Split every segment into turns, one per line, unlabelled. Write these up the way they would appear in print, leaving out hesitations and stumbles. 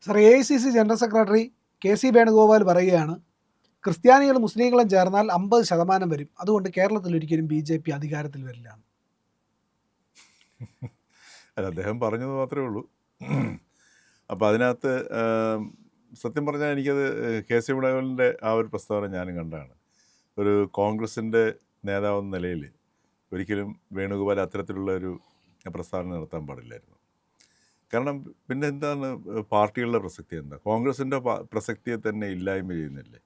Sir, AICC general secretary KC Venugopal പറയുകയാണ്, ക്രിസ്ത്യാനികളും മുസ്ലിങ്ങളും ചേർന്നാൽ 50% വരും, അതുകൊണ്ട് കേരളത്തിൽ ഒരിക്കലും BJP അധികാരത്തിൽ വരില്ല.
അല്ല, അദ്ദേഹം പറഞ്ഞത് മാത്രമേ ഉള്ളൂ. അപ്പോൾ അതിനകത്ത് സത്യം പറഞ്ഞാൽ എനിക്കത് KC വേണുഗോപാലിൻ്റെ ആ ഒരു പ്രസ്താവന ഞാനും കണ്ടതാണ്. ഒരു കോൺഗ്രസിൻ്റെ നേതാവെന്ന നിലയിൽ ഒരിക്കലും വേണുഗോപാൽ അത്തരത്തിലുള്ള ഒരു പ്രസ്താവന നടത്താൻ പാടില്ലായിരുന്നു. കാരണം പിന്നെ എന്താണ് പാർട്ടികളുടെ പ്രസക്തി? എന്താ കോൺഗ്രസിൻ്റെ പ്രസക്തിയെ തന്നെ ഇല്ലായ്മ ചെയ്യുന്നില്ലേ?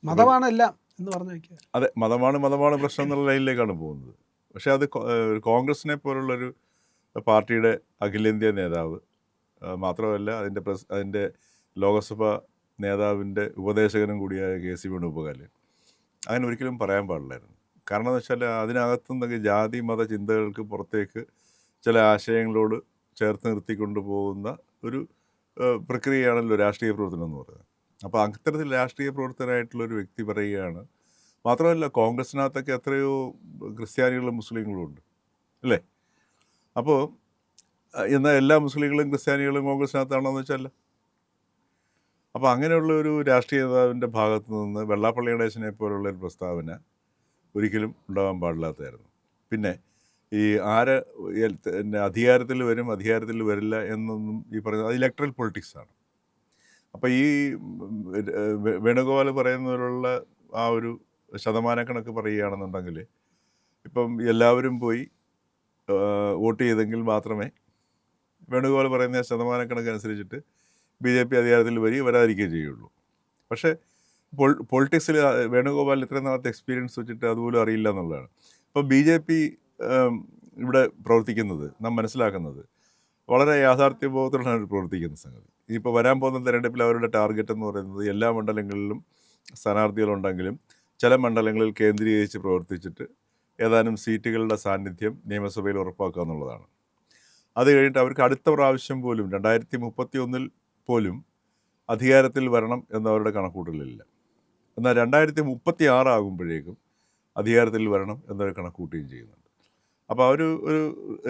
മതമാണ് എല്ലാം എന്ന് പറഞ്ഞു വയ്ക്കുക.
അതെ, മതമാണ് പ്രശ്നം എന്നുള്ള ലൈനിലേക്കാണ് പോകുന്നത്. പക്ഷേ അത് കോൺഗ്രസിനെ പോലുള്ളൊരു പാർട്ടിയുടെ അഖിലേന്ത്യാ നേതാവ് മാത്രമല്ല, അതിൻ്റെ ലോകസഭാ നേതാവിൻ്റെ ഉപദേശകനും കൂടിയായ KC വേണുഗോപാൽ അങ്ങനെ ഒരിക്കലും പറയാൻ പാടില്ലായിരുന്നു. കാരണം എന്ന് വെച്ചാൽ അതിനകത്തുനിന്നൊക്കെ ജാതി മത ചിന്തകൾക്ക് പുറത്തേക്ക് ചില ആശയങ്ങളോട് ചേർത്ത് നിർത്തിക്കൊണ്ടു പോകുന്ന ഒരു പ്രക്രിയയാണല്ലോ രാഷ്ട്രീയ പ്രവർത്തനം എന്ന് പറയുന്നത്. അപ്പോൾ അത്തരത്തിൽ രാഷ്ട്രീയ പ്രവർത്തനമായിട്ടുള്ളൊരു വ്യക്തി പറയുകയാണ്. മാത്രമല്ല, കോൺഗ്രസിനകത്തൊക്കെ എത്രയോ ക്രിസ്ത്യാനികളും മുസ്ലിങ്ങളും ഉണ്ട്, അല്ലേ? അപ്പോൾ എന്നാൽ എല്ലാ മുസ്ലിങ്ങളും ക്രിസ്ത്യാനികളും കോൺഗ്രസിനകത്താണോ എന്ന് വെച്ചാൽ, അപ്പോൾ അങ്ങനെയുള്ള ഒരു രാഷ്ട്രീയ നേതാവിൻ്റെ ഭാഗത്തു നിന്ന് വെള്ളാപ്പള്ളി ഗണേശനെ പോലുള്ള ഒരു പ്രസ്താവന ഒരിക്കലും ഉണ്ടാകാൻ പാടില്ലാത്തതായിരുന്നു. പിന്നെ ഈ അധികാരത്തിൽ വരും അധികാരത്തിൽ വരില്ല എന്നൊന്നും ഈ പറയുന്നത് അത് ഇലക്ട്രൽ പൊളിറ്റിക്സാണ്. അപ്പോൾ ഈ വേണുഗോപാൽ പറയുന്നതിലുള്ള ആ ഒരു ശതമാനക്കണക്ക് പറയുകയാണെന്നുണ്ടെങ്കിൽ, ഇപ്പം എല്ലാവരും പോയി വോട്ട് ചെയ്തെങ്കിൽ മാത്രമേ വേണുഗോപാൽ പറയുന്ന ശതമാനക്കണക്ക് അനുസരിച്ചിട്ട് BJP അധികാരത്തിൽ വരാതിരിക്കുകയും ചെയ്യുള്ളൂ. പക്ഷേ പൊളിറ്റിക്സിൽ വേണുഗോപാൽ ഇത്രയും നാളത്തെ എക്സ്പീരിയൻസ് വെച്ചിട്ട് അതുപോലും അറിയില്ല എന്നുള്ളതാണ്. ഇപ്പോൾ BJP ഇവിടെ പ്രവർത്തിക്കുന്നത് നാം മനസ്സിലാക്കുന്നത് വളരെ യാഥാർത്ഥ്യബോധത്തിലാണ് പ്രവർത്തിക്കുന്ന സംഗതി. ഇപ്പോൾ വരാൻ പോകുന്ന തെരഞ്ഞെടുപ്പിൽ അവരുടെ ടാർഗറ്റ് എന്ന് പറയുന്നത് എല്ലാ മണ്ഡലങ്ങളിലും സ്ഥാനാർത്ഥികളുണ്ടെങ്കിലും ചില മണ്ഡലങ്ങളിൽ കേന്ദ്രീകരിച്ച് പ്രവർത്തിച്ചിട്ട് ഏതാനും സീറ്റുകളുടെ സാന്നിധ്യം നിയമസഭയിൽ ഉറപ്പാക്കുക എന്നുള്ളതാണ്. അത് കഴിഞ്ഞിട്ട് അവർക്ക് അടുത്ത പ്രാവശ്യം പോലും 2031 പോലും അധികാരത്തിൽ വരണം എന്നവരുടെ കണക്കൂട്ടലില്ല. എന്നാൽ 2036 ആകുമ്പോഴേക്കും അധികാരത്തിൽ വരണം എന്നൊരു കണക്കൂട്ടുകയും ചെയ്യുന്നുണ്ട്. അപ്പോൾ അവർ ഒരു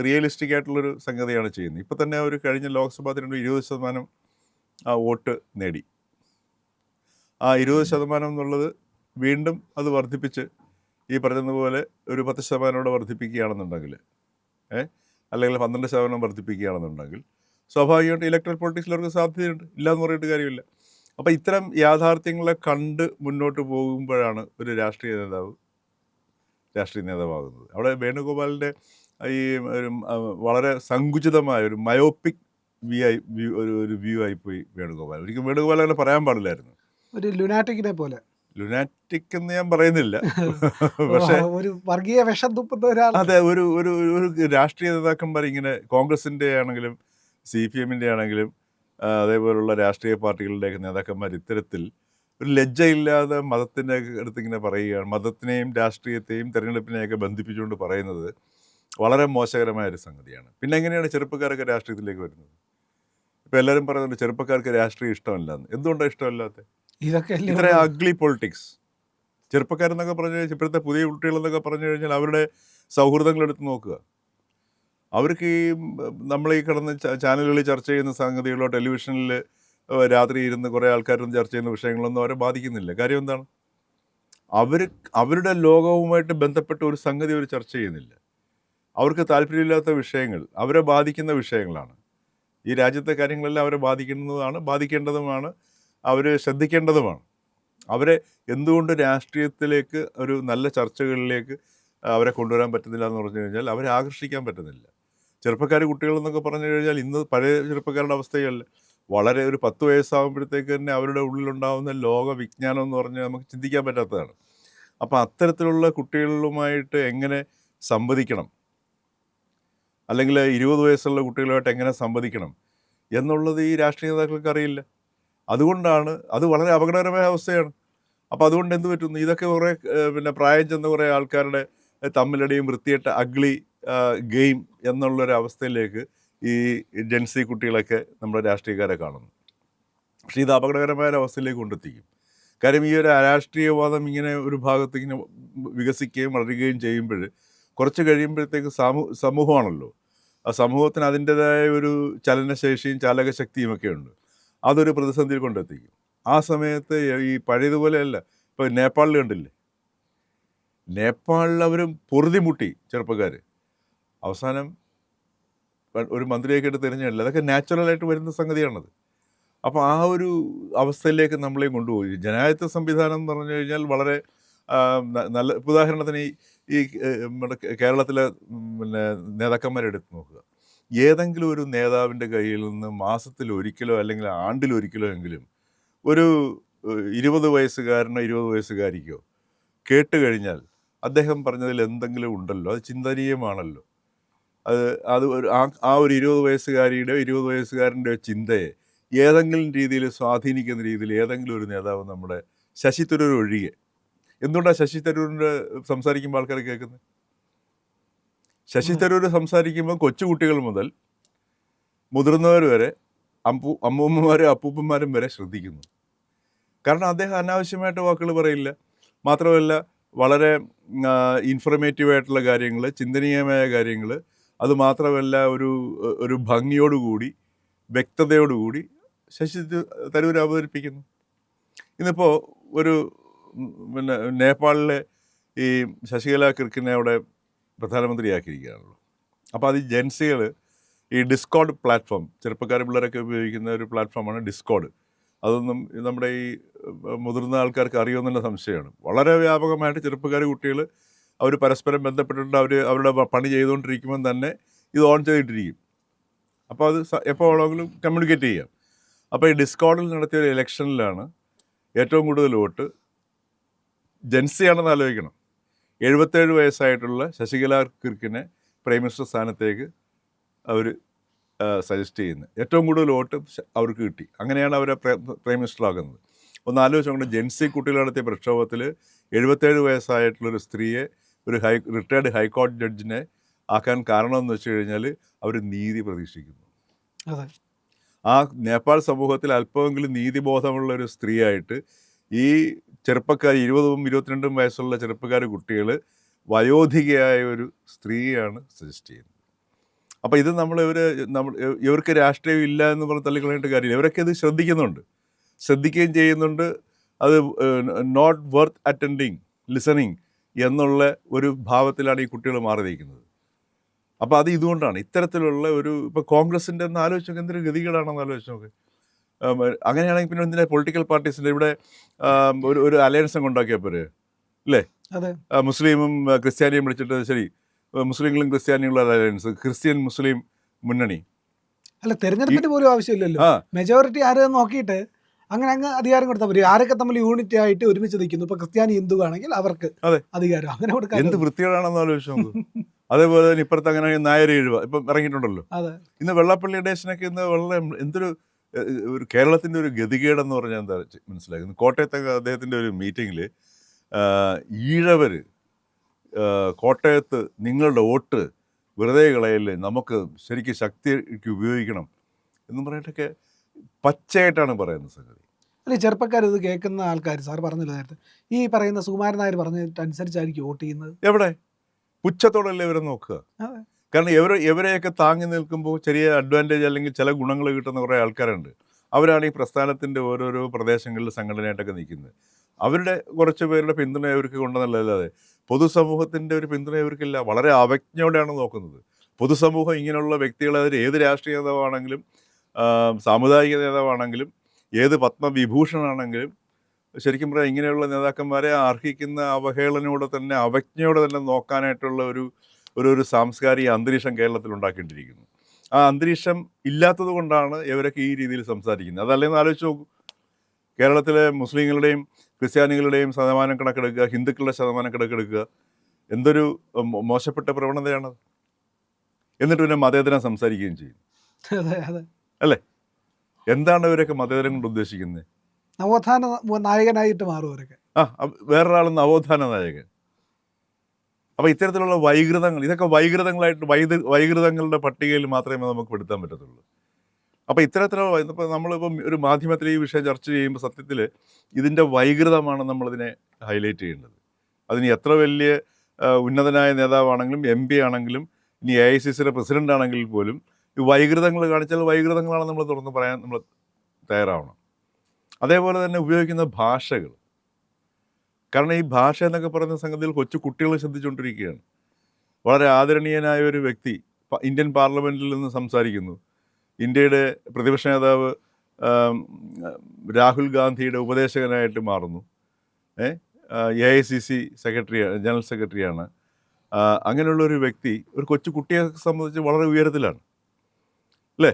റിയലിസ്റ്റിക് ആയിട്ടുള്ളൊരു സംഗതിയാണ് ചെയ്യുന്നത്. ഇപ്പോൾ തന്നെ അവർ കഴിഞ്ഞ ലോക്സഭാ തിരഞ്ഞെടുപ്പ് 20% വോട്ട് നേടി. ആ 20% എന്നുള്ളത് വീണ്ടും അത് വർദ്ധിപ്പിച്ച് ഈ പറഞ്ഞതുപോലെ ഒരു 10% വർദ്ധിപ്പിക്കുകയാണെന്നുണ്ടെങ്കിൽ, അല്ലെങ്കിൽ 12% വർദ്ധിപ്പിക്കുകയാണെന്നുണ്ടെങ്കിൽ, സ്വാഭാവികമായിട്ട് ഇലക്ട്രൽ പൊളിറ്റിക്സിൽ അവർക്ക് സാധ്യതയുണ്ട്, ഇല്ലയെന്ന് പറഞ്ഞിട്ട് കാര്യമില്ല. അപ്പോൾ ഇത്തരം യാഥാർത്ഥ്യങ്ങളെ കണ്ട് മുന്നോട്ട് പോകുമ്പോഴാണ് ഒരു രാഷ്ട്രീയ നേതാവാകുന്നത്. അവിടെ വേണുഗോപാലിൻ്റെ ഈ ഒരു വളരെ സങ്കുചിതമായ ഒരു മയോപ്പിക് ഒരു വ്യൂ ആയിപ്പോയി വേണുഗോപാൽ. ഒരിക്കലും വേണുഗോപാൽ അങ്ങനെ പറയാൻ പാടില്ലായിരുന്നു.
ഒരു ലുനാറ്റിക്കിനെ പോലെ.
ലുനാറ്റിക് എന്ന് ഞാൻ പറയുന്നില്ല, പക്ഷേ
ഒരു വർഗീയ വിഷം തുപ്പുന്ന ഒരാൾ.
അതെ, ഒരു ഒരു ഒരു രാഷ്ട്രീയ നേതാക്കന്മാർ ഇങ്ങനെ കോൺഗ്രസിൻ്റെ ആണെങ്കിലും CPM-ൻ്റെ ആണെങ്കിലും അതേപോലുള്ള രാഷ്ട്രീയ പാർട്ടികളുടെയൊക്കെ നേതാക്കന്മാർ ഇത്തരത്തിൽ ഒരു ലജ്ജയില്ലാതെ മതത്തിൻ്റെ അടുത്തിങ്ങനെ പറയുകയാണ്. മതത്തിനെയും രാഷ്ട്രീയത്തെയും തെരഞ്ഞെടുപ്പിനെയൊക്കെ ബന്ധിപ്പിച്ചുകൊണ്ട് പറയുന്നത് വളരെ മോശകരമായൊരു സംഗതിയാണ്. പിന്നെ എങ്ങനെയാണ് ചെറുപ്പക്കാരൊക്കെ രാഷ്ട്രീയത്തിലേക്ക് വരുന്നത്? ഇപ്പോൾ എല്ലാവരും പറയുന്നുണ്ട് ചെറുപ്പക്കാർക്ക് രാഷ്ട്രീയം ഇഷ്ടമല്ലാന്ന്. എന്തുകൊണ്ടാണ് ഇഷ്ടമല്ലാത്തത്?
ഇതൊക്കെ
ഇത്ര അഗ്ലി പൊളിറ്റിക്സ്. ചെറുപ്പക്കാരെന്നൊക്കെ പറഞ്ഞു കഴിഞ്ഞാൽ, ഇപ്പോഴത്തെ പുതിയ കുട്ടികളെന്നൊക്കെ പറഞ്ഞു കഴിഞ്ഞാൽ അവരുടെ സൗഹൃദങ്ങളെടുത്ത് നോക്കുക. അവർക്ക് ഈ നമ്മൾ ഈ കിടന്ന് ചാനലുകളിൽ ചർച്ച ചെയ്യുന്ന സംഗതികളോ ടെലിവിഷനിൽ രാത്രി ഇരുന്ന് കുറേ ആൾക്കാരൊന്നും ചർച്ച ചെയ്യുന്ന വിഷയങ്ങളൊന്നും അവരെ ബാധിക്കുന്നില്ല. കാര്യം എന്താണ്? അവരുടെ ലോകവുമായിട്ട് ബന്ധപ്പെട്ട ഒരു സംഗതി അവർ ചർച്ച ചെയ്യുന്നില്ല. അവർക്ക് താല്പര്യമില്ലാത്ത വിഷയങ്ങൾ അവരെ ബാധിക്കുന്ന വിഷയങ്ങളാണ്. ഈ രാജ്യത്തെ കാര്യങ്ങളെല്ലാം അവരെ ബാധിക്കേണ്ടതുമാണ്, അവർ ശ്രദ്ധിക്കേണ്ടതുമാണ്. അവരെ എന്തുകൊണ്ട് രാഷ്ട്രീയത്തിലേക്ക് ഒരു നല്ല ചർച്ചകളിലേക്ക് അവരെ കൊണ്ടുവരാൻ പറ്റുന്നില്ല എന്ന് പറഞ്ഞു കഴിഞ്ഞാൽ അവരെ ആകർഷിക്കാൻ പറ്റുന്നില്ല. ചെറുപ്പക്കാർ കുട്ടികളെന്നൊക്കെ പറഞ്ഞു കഴിഞ്ഞാൽ ഇന്ന് പഴയ ചെറുപ്പക്കാരുടെ അവസ്ഥയല്ല. വളരെ ഒരു 10 വയസ്സാകുമ്പോഴത്തേക്ക് തന്നെ അവരുടെ ഉള്ളിലുണ്ടാകുന്ന ലോക വിജ്ഞാനം എന്ന് പറഞ്ഞാൽ നമുക്ക് ചിന്തിക്കാൻ പറ്റാത്തതാണ്. അപ്പോൾ അത്തരത്തിലുള്ള കുട്ടികളുമായിട്ട് എങ്ങനെ സംവദിക്കണം, അല്ലെങ്കിൽ 20 വയസ്സുള്ള കുട്ടികളുമായിട്ട് എങ്ങനെ സംവദിക്കണം എന്നുള്ളത് ഈ രാഷ്ട്രീയ നേതാക്കൾക്ക് അറിയില്ല. അതുകൊണ്ടാണ് അത് വളരെ അപകടകരമായ അവസ്ഥയാണ്. അപ്പോൾ അതുകൊണ്ട് എന്ത് പറ്റുന്നു? ഇതൊക്കെ കുറേ പ്രായം ചെന്ന കുറേ ആൾക്കാരുടെ തമ്മിലടിയും വൃത്തികെട്ട അഗ്ലി ഗെയിം എന്നുള്ളൊരു അവസ്ഥയിലേക്ക് ഈ ജെൻസി കുട്ടികളൊക്കെ നമ്മുടെ രാഷ്ട്രീയക്കാരെ കാണുന്നു. പക്ഷേ ഇത് അപകടകരമായ അവസ്ഥയിലേക്ക് കൊണ്ടെത്തിക്കും. കാര്യം ഈ ഒരു രാഷ്ട്രീയവാദം ഇങ്ങനെ ഒരു ഭാഗത്ത് ഇങ്ങനെ വികസിക്കുകയും വളരുകയും ചെയ്യുമ്പോൾ കുറച്ച് കഴിയുമ്പോഴത്തേക്ക് സമൂഹമാണല്ലോ, ആ സമൂഹത്തിന് അതിൻ്റെതായ ഒരു ചലനശേഷിയും ചാലകശക്തിയും ഒക്കെ ഉണ്ട്. അതൊരു പ്രതിസന്ധിയിൽ കൊണ്ടെത്തിക്കും. ആ സമയത്ത് ഈ പഴയതുപോലെയല്ല. ഇപ്പോൾ നേപ്പാളിൽ കണ്ടില്ലേ, നേപ്പാളിൽ അവർ പൊറുതിമുട്ടി ചെറുപ്പക്കാർ. അവസാനം ഒരു മന്ത്രിയൊക്കെ തിരഞ്ഞെടുക്കില്ല. അതൊക്കെ നാച്ചുറലായിട്ട് വരുന്ന സംഗതിയാണത്. അപ്പോൾ ആ ഒരു അവസ്ഥയിലേക്ക് നമ്മളെയും കൊണ്ടുപോയി. ജനാധിപത്യ സംവിധാനം എന്ന് പറഞ്ഞു കഴിഞ്ഞാൽ വളരെ നല്ല ഉദാഹരണത്തിന് ഈ നമ്മുടെ കേരളത്തിലെ പിന്നെ നേതാക്കന്മാരെ എടുത്ത് നോക്കുക. ഏതെങ്കിലും ഒരു നേതാവിൻ്റെ കയ്യിൽ നിന്ന് മാസത്തിൽ ഒരിക്കലോ അല്ലെങ്കിൽ ആണ്ടിലൊരിക്കലോ എങ്കിലും ഒരു 20 വയസ്സുകാരനോ 20 വയസ്സുകാരിക്കോ കേട്ട് കഴിഞ്ഞാൽ അദ്ദേഹം പറഞ്ഞതിൽ എന്തെങ്കിലും ഉണ്ടല്ലോ, അത് ചിന്തനീയമാണല്ലോ. അത് ആ ഒരു 20 വയസ്സുകാരിയുടെ 20 വയസ്സുകാരൻ്റെ ചിന്തയെ ഏതെങ്കിലും രീതിയിൽ സ്വാധീനിക്കുന്ന രീതിയിൽ ഏതെങ്കിലും ഒരു നേതാവ് നമ്മുടെ ശശി തരൂർ ഒഴികെ. എന്തുകൊണ്ടാണ് ശശി തരൂരിൻ്റെ സംസാരിക്കുമ്പോൾ ആൾക്കാർ കേൾക്കുന്നത്? ശശി തരൂർ സംസാരിക്കുമ്പോൾ കൊച്ചുകുട്ടികൾ മുതൽ മുതിർന്നവർ വരെ അമ്മൂമ്മമാരും അപ്പൂപ്പന്മാരും വരെ ശ്രദ്ധിക്കുന്നു. കാരണം അദ്ദേഹം അനാവശ്യമായിട്ട് വാക്കുകൾ പറയില്ല. മാത്രമല്ല വളരെ ഇൻഫർമേറ്റീവായിട്ടുള്ള കാര്യങ്ങൾ, ചിന്തനീയമായ കാര്യങ്ങൾ, അതുമാത്രമല്ല ഒരു ഭംഗിയോടുകൂടി വ്യക്തതയോടുകൂടി ശശി തരൂർ അവതരിപ്പിക്കുന്നു. ഇന്നിപ്പോൾ ഒരു പിന്നെ നേപ്പാളിലെ ഈ ശശികല കിർക്കിനെ അവിടെ പ്രധാനമന്ത്രിയാക്കിയിരിക്കുകയാണല്ലോ. അപ്പോൾ അത് ജെൻസികൾ ഈ ഡിസ്കോഡ് പ്ലാറ്റ്ഫോം, ചെറുപ്പക്കാർ പിള്ളേരൊക്കെ ഉപയോഗിക്കുന്ന ഒരു പ്ലാറ്റ്ഫോമാണ് ഡിസ്കോഡ്. അതൊന്നും നമ്മുടെ ഈ മുതിർന്ന ആൾക്കാർക്ക് അറിയുമെന്നുള്ള സംശയമാണ്. വളരെ വ്യാപകമായിട്ട് ചെറുപ്പക്കാർ കുട്ടികൾ അവർ പരസ്പരം ബന്ധപ്പെട്ടിട്ട് അവരുടെ പണി ചെയ്തുകൊണ്ടിരിക്കുമ്പോൾ തന്നെ ഇത് ഓൺ ചെയ്തിട്ടിരിക്കും. അപ്പോൾ അത് എപ്പോൾ വേണമെങ്കിലും കമ്മ്യൂണിക്കേറ്റ് ചെയ്യാം. അപ്പോൾ ഈ ഡിസ്കോഡിൽ നടത്തിയ ഒരു ഇലക്ഷനിലാണ് ഏറ്റവും കൂടുതൽ വോട്ട് ജെൻസിയാണെന്ന് ആലോചിക്കണം. 77 വയസ്സായിട്ടുള്ള ശശികല കിർക്കിനെ പ്രൈം മിനിസ്റ്റർ സ്ഥാനത്തേക്ക് അവർ സജസ്റ്റ് ചെയ്യുന്നത്. ഏറ്റവും കൂടുതൽ വോട്ട് അവർക്ക് കിട്ടി. അങ്ങനെയാണ് അവരെ പ്രൈം മിനിസ്റ്റർ ആകുന്നത്. ഒന്ന് ആലോചിച്ചുകൊണ്ട് ജെൻസി കുട്ടികൾ നടത്തിയ പ്രക്ഷോഭത്തിൽ 77 വയസ്സായിട്ടുള്ളൊരു സ്ത്രീയെ ഒരു റിട്ടയർഡ് ഹൈക്കോടതി ജഡ്ജിനെ ആക്കാൻ കാരണമെന്ന് വെച്ച് കഴിഞ്ഞാൽ അവർ നീതി പ്രതീക്ഷിക്കുന്നു. ആ നേപ്പാൾ സമൂഹത്തിൽ അല്പമെങ്കിലും നീതിബോധമുള്ള ഒരു സ്ത്രീയായിട്ട് ഈ ചെറുപ്പക്കാർ 20ഉം 22ഉം വയസ്സുള്ള ചെറുപ്പക്കാർ കുട്ടികൾ വയോധികയായ ഒരു സ്ത്രീയാണ് സജസ്റ്റ് ചെയ്യുന്നത്. അപ്പോൾ ഇത് ഇവർക്ക് രാഷ്ട്രീയം ഇല്ല എന്ന് പറഞ്ഞ് തള്ളിക്കളയേണ്ട കാര്യമില്ല. ഇവരൊക്കെ ഇത് ശ്രദ്ധിക്കുകയും ചെയ്യുന്നുണ്ട്. അത് നോട്ട് വർത്ത് അറ്റൻഡിങ്, ലിസണിങ് എന്നുള്ള ഒരു ഭാവത്തിലാണ് ഈ കുട്ടികൾ മാറി നിൽക്കുന്നത്. അപ്പോൾ അത് ഇതുകൊണ്ടാണ് ഇത്തരത്തിലുള്ള ഇപ്പോൾ കോൺഗ്രസിൻ്റെ ഒന്ന് ആലോചിച്ച് നോക്കുക, എന്തൊരു ഗതികളാണെന്ന് ആലോചിച്ച് നോക്കുക. അങ്ങനെയാണെങ്കിൽ പിന്നെ എന്തിനാ പൊളിറ്റിക്കൽ പാർട്ടീസിൻ്റെ ഇവിടെ ഒരു അലയൻസ് അങ്ങ് ഉണ്ടാക്കിയപ്പോൾ അല്ലേ? മുസ്ലിമും ക്രിസ്ത്യാനിയും വിളിച്ചിട്ട് ശരി, മുസ്ലിങ്ങളും ക്രിസ്ത്യാനികളും അലയൻസ്, ക്രിസ്ത്യൻ മുസ്ലിം മുന്നണി.
അല്ല, തെരഞ്ഞെടുപ്പിന്റെ പോലും ആവശ്യമില്ലല്ലോ. മെജോറിറ്റി ആരെന്ന് നോക്കിയിട്ട് അങ്ങ് അധികാരം കൊടുത്താൽ മതി. ആരൊക്കെ തമ്മിൽ യൂണിറ്റി ആയിട്ട് ഒരുമിച്ച് നിൽക്കുന്നു. ഇപ്പൊ ക്രിസ്ത്യാനി ഹിന്ദു ആണെങ്കിൽ അവർക്ക് അധികാരം അങ്ങനെ കൊടുക്കാൻ.
എന്ത് വൃത്തികേടാണെന്ന് ആലോചിച്ചു നോക്കൂ. അതേപോലെ തന്നെ ഇപ്പുറത്ത് അങ്ങനെ നായർ എഴുവ ഇപ്പം ഇറങ്ങിയിട്ടുണ്ടല്ലോ. ഇന്ന് വെള്ളാപ്പള്ളി ഡേഷനൊക്കെ ഇന്ന് വളരെ ഒരു കേരളത്തിൻ്റെ ഒരു ഗതികേടെന്ന് പറഞ്ഞാൽ എന്താ മനസ്സിലാക്കുന്നത്? കോട്ടയത്തൊക്കെ അദ്ദേഹത്തിൻ്റെ ഒരു മീറ്റിങ്ങിൽ ഈഴവർ കോട്ടയത്ത് നിങ്ങളുടെ വോട്ട് വെറുതെ കളയല്ലേ, നമുക്ക് ശരിക്കും ശക്തിക്ക് ഉപയോഗിക്കണം എന്നും പറഞ്ഞിട്ടൊക്കെ പച്ചയായിട്ടാണ് പറയുന്നത് സംഗതി.
അല്ലെ, ചെറുപ്പക്കാർ ഇത് കേൾക്കുന്ന ആൾക്കാർ, സാർ പറഞ്ഞില്ല നേരത്തെ, ഈ പറയുന്ന സുകുമാരൻ നായർ പറഞ്ഞിട്ടനുസരിച്ചായിരിക്കും വോട്ട് ചെയ്യുന്നത്.
എവിടെ പുച്ഛത്തോടല്ലേ ഇവരെ നോക്കുക? കാരണം ഇവരെയൊക്കെ താങ്ങി നിൽക്കുമ്പോൾ ചെറിയ അഡ്വാൻറ്റേജ് അല്ലെങ്കിൽ ചില ഗുണങ്ങൾ കിട്ടുന്ന കുറേ ആൾക്കാരുണ്ട്. അവരാണ് ഈ പ്രസ്ഥാനത്തിൻ്റെ ഓരോരോ പ്രദേശങ്ങളിൽ സംഘടനയായിട്ടൊക്കെ നിൽക്കുന്നത്. അവരുടെ കുറച്ച് പേരുടെ പിന്തുണ അവർക്ക് കൊണ്ടെന്നല്ലാതെ പൊതുസമൂഹത്തിൻ്റെ ഒരു പിന്തുണ അവർക്കില്ല. വളരെ അവജ്ഞയോടെയാണ് നോക്കുന്നത്. പൊതുസമൂഹം ഇങ്ങനെയുള്ള വ്യക്തികളെ, ഏത് രാഷ്ട്രീയ നേതാവാണെങ്കിലും സാമുദായിക നേതാവാണെങ്കിലും ഏത് പത്മവിഭൂഷണാണെങ്കിലും ശരിക്കും പറയാം ഇങ്ങനെയുള്ള നേതാക്കന്മാരെ അർഹിക്കുന്ന അവഹേളനയോടെ തന്നെ അവജ്ഞയോടെ തന്നെ നോക്കാനായിട്ടുള്ള ഒരു സാംസ്കാരിക അന്തരീക്ഷം കേരളത്തിൽ ഉണ്ടാക്കേണ്ടിയിരിക്കുന്നു. ആ അന്തരീക്ഷം ഇല്ലാത്തത് കൊണ്ടാണ് ഇവരൊക്കെ ഈ രീതിയിൽ സംസാരിക്കുന്നത്. അതല്ലെന്ന് ആലോചിച്ച് നോക്കൂ. കേരളത്തിലെ മുസ്ലിങ്ങളുടെയും ക്രിസ്ത്യാനികളുടെയും ശതമാനം കണക്കെടുക്കുക, ഹിന്ദുക്കളുടെ ശതമാനം കണക്കെടുക്കുക. എന്തൊരു മോശപ്പെട്ട പ്രവണതയാണത്. എന്നിട്ട് പിന്നെ മതേതരം സംസാരിക്കുകയും ചെയ്യും. അല്ലേ? എന്താണ് ഇവരൊക്കെ മതേതരം കൊണ്ട് ഉദ്ദേശിക്കുന്നത്?
നവോത്ഥാന നായകനായിട്ട് മാറും അവരൊക്കെ.
വേറൊരാൾ നവോത്ഥാന നായകൻ. അപ്പോൾ ഇത്തരത്തിലുള്ള വൈകൃതങ്ങൾ, ഇതൊക്കെ വൈകൃതങ്ങളുടെ പട്ടികയിൽ മാത്രമേ നമുക്ക് പെടുത്താൻ പറ്റത്തുള്ളൂ. അപ്പോൾ ഇത്തരത്തിലുള്ള ഇപ്പോൾ നമ്മളിപ്പം ഒരു മാധ്യമത്തിൽ ഈ വിഷയം ചർച്ച ചെയ്യുമ്പോൾ സത്യത്തിൽ ഇതിൻ്റെ വൈകൃതമാണ് നമ്മളതിനെ ഹൈലൈറ്റ് ചെയ്യേണ്ടത്. അതിന് എത്ര വലിയ ഉന്നതനായ നേതാവാണെങ്കിലും MP ആണെങ്കിലും ഇനി AICCയുടെ പ്രസിഡൻ്റ് ആണെങ്കിൽ പോലും ഈ വൈകൃതങ്ങൾ കാണിച്ചാൽ വൈകൃതങ്ങളാണ് നമ്മൾ തുറന്ന് പറയാൻ നമ്മൾ തയ്യാറാവണം. അതേപോലെ തന്നെ ഉപയോഗിക്കുന്ന ഭാഷകൾ. കാരണം ഈ ഭാഷ എന്നൊക്കെ പറയുന്ന സംഗതിയിൽ കൊച്ചു കുട്ടികൾ ശ്രദ്ധിച്ചുകൊണ്ടിരിക്കുകയാണ്. വളരെ ആദരണീയനായ ഒരു വ്യക്തി ഇന്ത്യൻ പാർലമെൻറ്റിൽ നിന്ന് സംസാരിക്കുന്നു. ഇന്ത്യയുടെ പ്രതിപക്ഷ നേതാവ് രാഹുൽ ഗാന്ധിയുടെ ഉപദേശകനായിട്ട് മാറുന്നു. AICC സെക്രട്ടറി, ജനറൽ സെക്രട്ടറിയാണ്. അങ്ങനെയുള്ളൊരു വ്യക്തി ഒരു കൊച്ചു കുട്ടിയെ സംബന്ധിച്ച് വളരെ ഉയരത്തിലാണ്, അല്ലേ?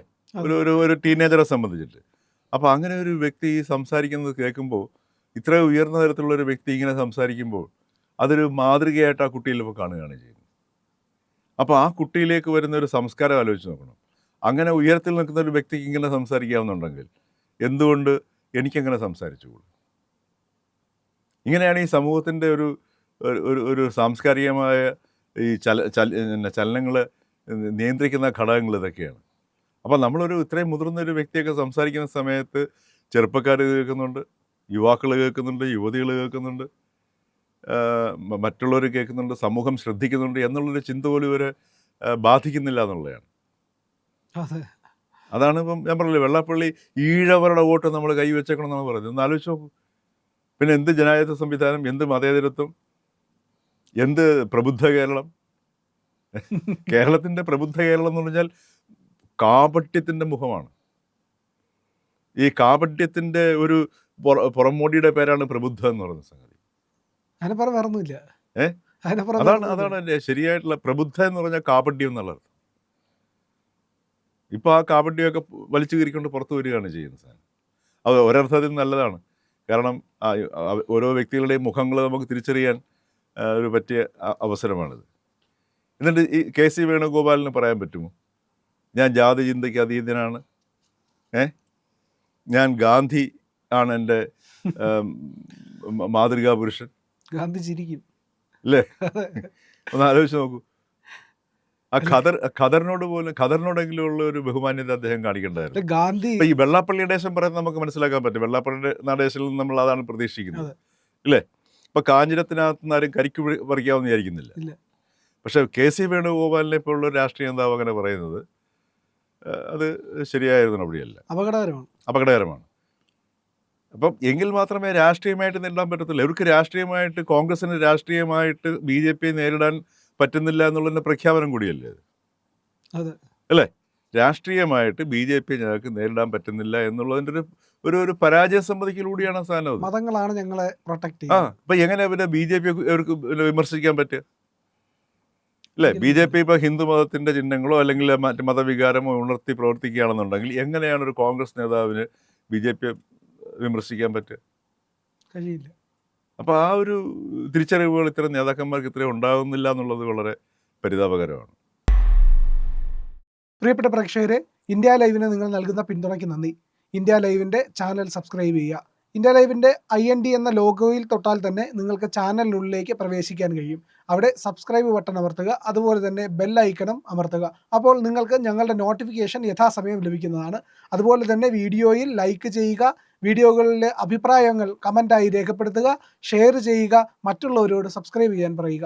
ഒരു ടീനേജറെ സംബന്ധിച്ചിട്ട്. അപ്പോൾ അങ്ങനെ ഒരു വ്യക്തി സംസാരിക്കുന്നത് കേൾക്കുമ്പോൾ, ഇത്ര ഉയർന്ന തരത്തിലുള്ളൊരു വ്യക്തി ഇങ്ങനെ സംസാരിക്കുമ്പോൾ അതൊരു മാതൃകയായിട്ട് ആ കുട്ടിയിൽ ഇപ്പോൾ കാണുകയാണ് ചെയ്യുന്നത്. അപ്പോൾ ആ കുട്ടിയിലേക്ക് വരുന്ന ഒരു സംസ്കാരം ആലോചിച്ച് നോക്കണം. അങ്ങനെ ഉയരത്തിൽ നിൽക്കുന്ന ഒരു വ്യക്തിക്ക് ഇങ്ങനെ സംസാരിക്കാമെന്നുണ്ടെങ്കിൽ എന്തുകൊണ്ട് എനിക്കങ്ങനെ സംസാരിച്ചുകൂടും? ഇങ്ങനെയാണ് ഈ സമൂഹത്തിൻ്റെ ഒരു സാംസ്കാരികമായ ഈ ചലനങ്ങൾ നിയന്ത്രിക്കുന്ന ഘടകങ്ങൾ ഇതൊക്കെയാണ്. അപ്പോൾ നമ്മളൊരു ഇത്രയും മുതിർന്ന ഒരു വ്യക്തിയൊക്കെ സംസാരിക്കുന്ന സമയത്ത് ചെറുപ്പക്കാർ കേൾക്കുന്നുണ്ട്, യുവാക്കൾ കേൾക്കുന്നുണ്ട്, യുവതികൾ കേൾക്കുന്നുണ്ട്, മറ്റുള്ളവർ കേൾക്കുന്നുണ്ട്, സമൂഹം ശ്രദ്ധിക്കുന്നുണ്ട് എന്നുള്ളൊരു ചിന്ത പോലും ഇവരെ ബാധിക്കുന്നില്ല എന്നുള്ളതാണ്. അതാണ് ഇപ്പം ഞാൻ പറഞ്ഞില്ലേ, വെള്ളാപ്പള്ളി ഈഴവരുടെ വോട്ട് നമ്മൾ കൈവച്ചേക്കണം എന്നാണ് പറയുന്നത്. ഒന്ന് ആലോചിച്ച് നോക്കൂ. പിന്നെ എന്ത് ജനാധിപത്യ സംവിധാനം, എന്ത് മതേതരത്വം, എന്ത് പ്രബുദ്ധ കേരളം. കേരളത്തിൻ്റെ പ്രബുദ്ധ കേരളം എന്ന് പറഞ്ഞാൽ കാപട്യത്തിൻ്റെ മുഖമാണ്. ഈ കാപട്യത്തിൻ്റെ ഒരു പുറമോടിയുടെ പേരാണ് പ്രബുദ്ധ എന്ന് പറയുന്ന സംഗതി. അതാണ് എൻ്റെ ശരിയായിട്ടുള്ള പ്രബുദ്ധ എന്ന് പറഞ്ഞാൽ കാപട്യം എന്നുള്ളത്. ഇപ്പോൾ ആ കാപട്യമൊക്കെ വലിച്ചു കീറിക്കൊണ്ട് പുറത്തു വരികയാണ് ചെയ്യുന്ന സാധനം. അത് ഒരർത്ഥത്തിൽ നല്ലതാണ്. കാരണം ഓരോ വ്യക്തികളുടെയും മുഖങ്ങൾ നമുക്ക് തിരിച്ചറിയാൻ ഒരു പറ്റിയ അവസരമാണിത്. എന്നിട്ട് ഈ KC വേണുഗോപാലിന് പറയാൻ പറ്റുമോ ഞാൻ ജാതി ചിന്തയ്ക്ക് അതീതനാണ്, ഞാൻ ഗാന്ധി ആണ് എൻ്റെ മാതൃകാ പുരുഷൻ?
ഗാന്ധി ചിരിക്കും
അല്ലേ? ഒന്ന് ആലോചിച്ച് നോക്കൂ. ആ ഖദറിനോടെങ്കിലും ഉള്ള ഒരു ബഹുമാന്യത അദ്ദേഹം കാണിക്കേണ്ടതായിരുന്നു.
ഗാന്ധി
ഈ വെള്ളാപ്പള്ളി നടേശൻ പറയുന്നത് നമുക്ക് മനസ്സിലാക്കാൻ പറ്റും. വെള്ളാപ്പള്ളി നടേശനിൽ നിന്ന് നമ്മൾ അതാണ് പ്രതീക്ഷിക്കുന്നത്, ഇല്ലേ? ഇപ്പൊ കാഞ്ഞിരത്തിനകത്ത് നിന്ന് ആരും കരിക്ക് പറിക്കാമെന്ന് വിചാരിക്കുന്നില്ല. പക്ഷെ KC വേണുഗോപാലിനെ ഇപ്പോഴുള്ള രാഷ്ട്രീയ നേതാവ് അങ്ങനെ പറയുന്നത് അത് ശരിയായ നടപടിയല്ല, അപകടകരമാണ്. അപ്പം എങ്കിൽ മാത്രമേ രാഷ്ട്രീയമായിട്ട് നേരിടാൻ പറ്റത്തില്ല. ഇവർക്ക് രാഷ്ട്രീയമായിട്ട്, കോൺഗ്രസിന് രാഷ്ട്രീയമായിട്ട് BJP നേരിടാൻ പറ്റുന്നില്ല എന്നുള്ളതിൻ്റെ പ്രഖ്യാപനം കൂടിയല്ലേ അത്, അല്ലേ? രാഷ്ട്രീയമായിട്ട് BJP ഞങ്ങൾക്ക് നേരിടാൻ പറ്റുന്നില്ല എന്നുള്ളതിൻ്റെ ഒരു പരാജയ സമ്മതിക്കലൂടെയാണ് ആ സാധനം.
മതങ്ങളാണ് ഞങ്ങളെ പ്രൊട്ടക്ട് ചെയ്യുന്നത്.
അപ്പം എങ്ങനെ പിന്നെ BJP അവർക്ക് വിമർശിക്കാൻ പറ്റുക, അല്ലേ? BJP ഇപ്പോൾ ഹിന്ദു മതത്തിൻ്റെ ചിഹ്നങ്ങളോ അല്ലെങ്കിൽ മറ്റ് മതവികാരമോ ഉണർത്തി പ്രവർത്തിക്കുകയാണെന്നുണ്ടെങ്കിൽ എങ്ങനെയാണ് ഒരു കോൺഗ്രസ് നേതാവിന് BJP വിമർശിക്കാൻ പറ്റുക?
കഴിയില്ല.
അപ്പോൾ ആ ഒരു തിരിച്ചറിവുകൾ ഇത്തരം നേതാക്കന്മാർക്ക് ഇത്രയും ഉണ്ടാകുന്നില്ല എന്നുള്ളത് വളരെ പരിതാപകരമാണ്.
പ്രിയപ്പെട്ട പ്രേക്ഷകരെ, ഇന്ത്യ ലൈവിന് നിങ്ങൾ നൽകുന്ന പിന്തുണയ്ക്ക് നന്ദി. ഇന്ത്യ ലൈവിൻ്റെ ചാനൽ സബ്സ്ക്രൈബ് ചെയ്യുക. ഇന്ത്യ ലൈവിൻ്റെ IND എന്ന ലോഗോയിൽ തൊട്ടാൽ തന്നെ നിങ്ങൾക്ക് ചാനലിനുള്ളിലേക്ക് പ്രവേശിക്കാൻ കഴിയും. അവിടെ സബ്സ്ക്രൈബ് ബട്ടൺ അമർത്തുക, അതുപോലെ തന്നെ ബെൽ ഐക്കണും അമർത്തുക. അപ്പോൾ നിങ്ങൾക്ക് ഞങ്ങളുടെ നോട്ടിഫിക്കേഷൻ യഥാസമയം ലഭിക്കുന്നതാണ്. അതുപോലെ തന്നെ വീഡിയോയിൽ ലൈക്ക് ചെയ്യുക, വീഡിയോകളിലെ അഭിപ്രായങ്ങൾ കമൻ്റായി രേഖപ്പെടുത്തുക, ഷെയർ ചെയ്യുക, മറ്റുള്ളവരോട് സബ്സ്ക്രൈബ് ചെയ്യാൻ പറയുക.